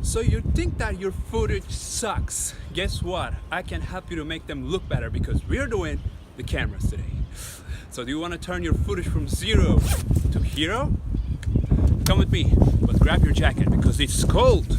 So you think that your footage sucks? Guess what? I can help you to make them look better because we're doing the cameras today. So do you want to turn your footage from 0 to hero? Come with me, but grab your jacket because it's cold.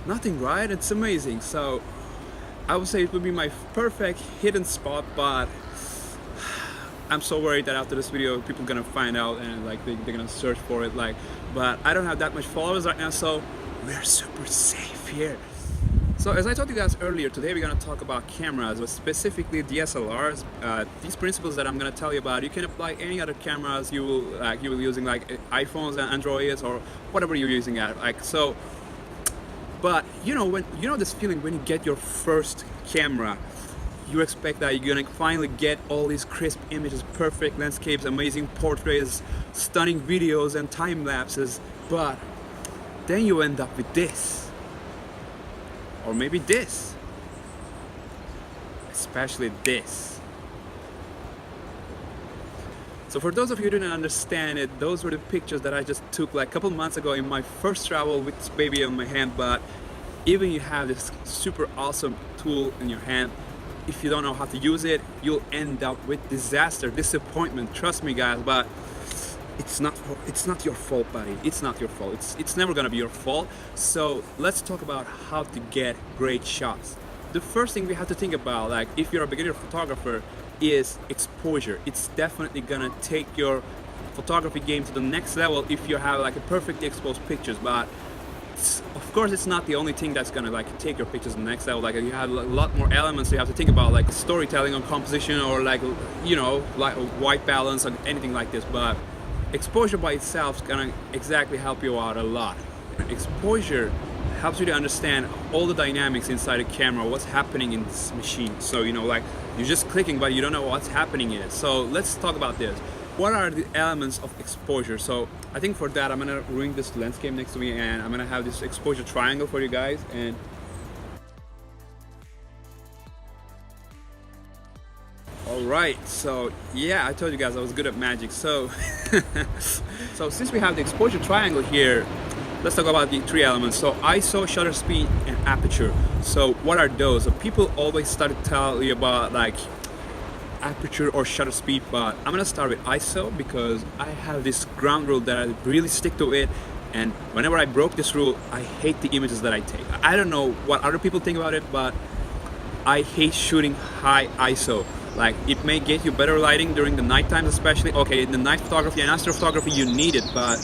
Nothing, right? It's amazing. So I would say it would be my perfect hidden spot, but I'm so worried that after this video people are gonna find out and like they're gonna search for it, like, but I don't have that much followers right now, so we're super safe here. So as I told you guys earlier, today we're gonna talk about cameras, but specifically DSLRs. These principles that I'm gonna tell you about, you can apply any other cameras you will using, like iPhones and Androids or whatever you're using at, like so. But you know this feeling when you get your first camera, you expect that you're gonna finally get all these crisp images, perfect landscapes, amazing portraits, stunning videos and time lapses, but then you end up with this, or maybe this, especially this. So for those of you who didn't understand it, those were the pictures that I just took like a couple months ago in my first travel with this baby in my hand. But even you have this super awesome tool in your hand, if you don't know how to use it, you'll end up with disaster, disappointment. Trust me guys, but it's not your fault, buddy. It's not your fault. It's never gonna be your fault. So let's talk about how to get great shots. The first thing we have to think about, like if you're a beginner photographer, is exposure. It's definitely gonna take your photography game to the next level if you have like a perfectly exposed pictures, but of course it's not the only thing that's gonna like take your pictures to the next level. Like you have a lot more elements you have to think about, like storytelling or composition, or like, you know, like white balance or anything like this, but exposure by itself is gonna exactly help you out a lot. Exposure helps you to understand all the dynamics inside a camera, what's happening in this machine. So you know, like you're just clicking but you don't know what's happening in it. So let's talk about this. What are the elements of exposure? So I think for that I'm gonna bring this landscape next to me and I'm gonna have this exposure triangle for you guys. And alright, so yeah, I told you guys I was good at magic. So so since we have the exposure triangle here, let's talk about the three elements. So ISO, shutter speed, and aperture. So what are those? So people always start to tell you about like aperture or shutter speed, but I'm gonna start with ISO because I have this ground rule that I really stick to it, and whenever I broke this rule, I hate the images that I take. I don't know what other people think about it, but I hate shooting high ISO. Like it may get you better lighting during the night times, especially. Okay, in the night photography and astrophotography you need it, but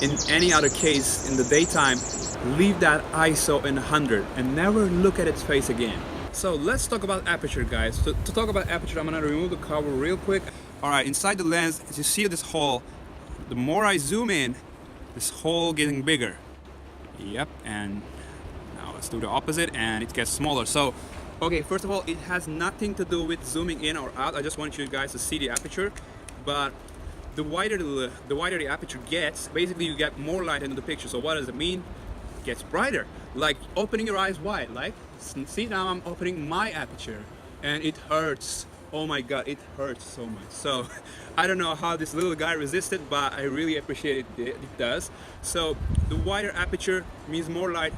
in any other case in the daytime, leave that ISO in 100 and never look at its face again. So let's talk about aperture, guys. So to talk about aperture, I'm gonna remove the cover real quick. All right, inside the lens, as you see this hole, the more I zoom in, this hole getting bigger. Yep, and now let's do the opposite and it gets smaller. So, okay, first of all, it has nothing to do with zooming in or out. I just want you guys to see the aperture, but the wider the aperture gets, basically you get more light into the picture. So what does it mean? gets brighter. Like opening your eyes wide, like see now I'm opening my aperture and it hurts. Oh my god, it hurts so much. So I don't know how this little guy resisted, but I really appreciate it does. So the wider aperture means more light,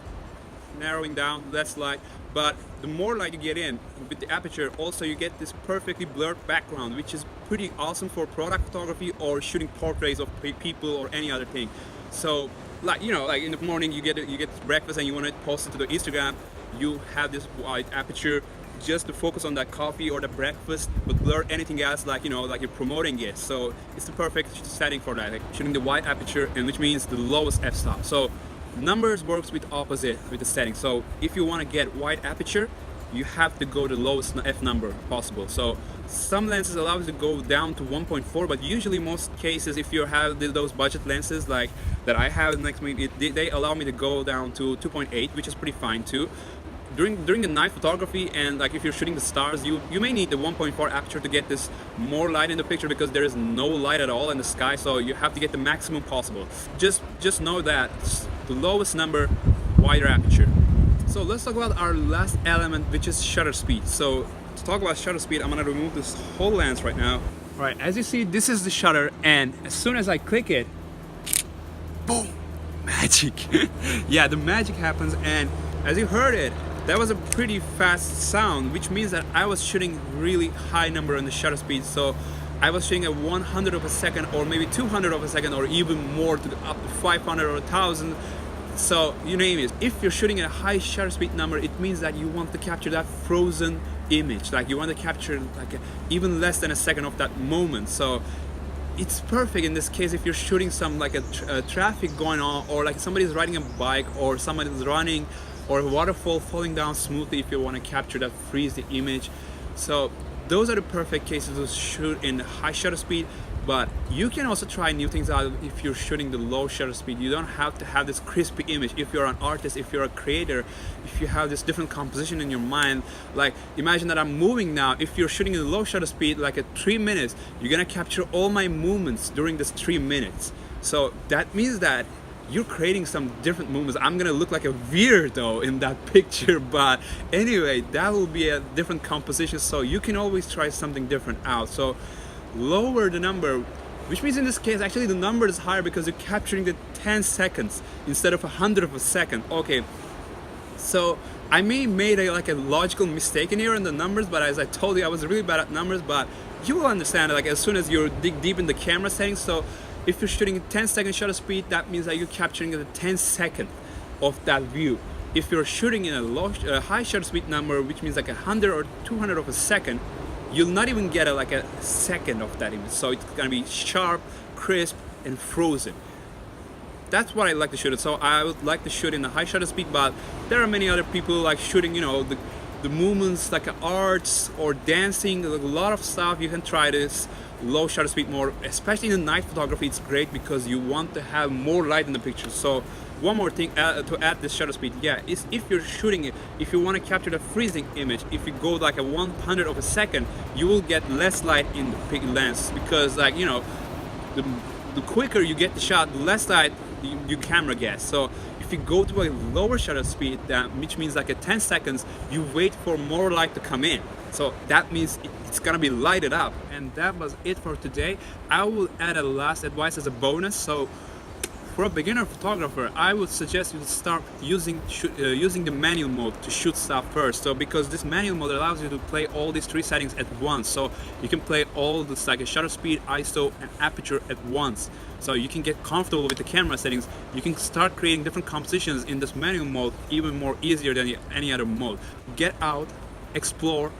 narrowing down, less light, but the more light you get in with the aperture, also you get this perfectly blurred background, which is pretty awesome for product photography or shooting portraits of people or any other thing. So like, you know, like in the morning you get breakfast and you want to post it to the Instagram, you have this wide aperture just to focus on that coffee or the breakfast, but blur anything else, like, you know, like you're promoting it. So it's the perfect setting for that, like shooting the wide aperture, and which means the lowest f-stop. So numbers works with opposite with the setting. So if you want to get wide aperture, you have to go the lowest f number possible. So some lenses allow you to go down to 1.4, but usually most cases, if you have those budget lenses like that I have next to me, they allow me to go down to 2.8, which is pretty fine too. During the night photography, and like if you're shooting the stars, you may need the 1.4 aperture to get this more light in the picture, because there is no light at all in the sky, so you have to get the maximum possible. Just know that the lowest number, wider aperture. So let's talk about our last element, which is shutter speed. So to talk about shutter speed, I'm gonna remove this whole lens right now. All right, as you see, this is the shutter, and as soon as I click it, boom, magic. Yeah, the magic happens, and as you heard it, that was a pretty fast sound, which means that I was shooting really high number on the shutter speed. So I was shooting at 100 of a second, or maybe 200 of a second, or even more, to up to 500 or 1000. So you name it. If you're shooting at a high shutter speed number, it means that you want to capture that frozen image. Like you want to capture like even less than a second of that moment. So it's perfect in this case if you're shooting some like a traffic going on, or like somebody's riding a bike, or somebody's running, or a waterfall falling down smoothly, if you want to capture that freeze the image. So those are the perfect cases to shoot in high shutter speed. But you can also try new things out if you're shooting the low shutter speed. You don't have to have this crispy image. If you're an artist, if you're a creator, if you have this different composition in your mind, like imagine that I'm moving now. If you're shooting in the low shutter speed, like at 3 minutes, you're gonna capture all my movements during this 3 minutes. So that means that you're creating some different movements. I'm gonna look like a weirdo in that picture, but anyway, that will be a different composition. So you can always try something different out. So lower the number, which means in this case actually the number is higher because you're capturing the 10 seconds instead of 100 of a second. Okay, so I may made like a logical mistake in here in the numbers, but as I told you, I was really bad at numbers, but you will understand it like as soon as you dig deep in the camera settings. So if you're shooting 10-second shutter speed, that means that you're capturing the 10 second of that view. If you're shooting in a high shutter speed number, which means like 100 or 200 of a second, you'll not even get like a second of that image. So it's gonna be sharp, crisp, and frozen. That's what I like to shoot it. So I would like to shoot in a high shutter speed, but there are many other people like shooting, you know, the movements like arts or dancing, a lot of stuff. You can try this low shutter speed more, especially in the night photography. It's great because you want to have more light in the picture. So one more thing to add this shutter speed, yeah, is if you're shooting it, if you want to capture the freezing image, if you go like a 100 of a second, you will get less light in the lens, because like, you know, the quicker you get the shot, the less light your camera gets. So if you go to a lower shutter speed, which means like a 10 seconds, you wait for more light to come in. So that means it's gonna be lighted up. And that was it for today. I will add a last advice as a bonus. So for a beginner photographer, I would suggest you to start using the manual mode to shoot stuff first. So because this manual mode allows you to play all these 3 settings at once. So you can play all this like a shutter speed, ISO, and aperture at once. So you can get comfortable with the camera settings. You can start creating different compositions in this manual mode even more easier than any other mode. Get out, explore,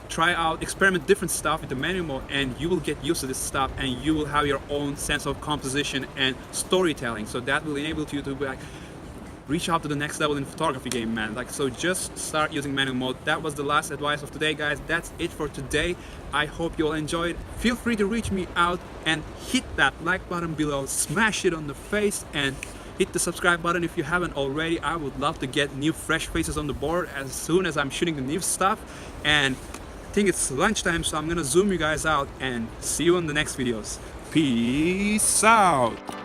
try out, experiment different stuff with the manual mode, and you will get used to this stuff, and you will have your own sense of composition and storytelling. So that will enable you to like reach out to the next level in photography game, man. Like, so just start using manual mode. That was the last advice of today, guys. That's it for today. I hope you all enjoyed. Feel free to reach me out and hit that like button below, smash it on the face, and hit the subscribe button if you haven't already. I would love to get new fresh faces on the board as soon as I'm shooting the new stuff. And I think it's lunchtime, so I'm gonna zoom you guys out and see you in the next videos. Peace out.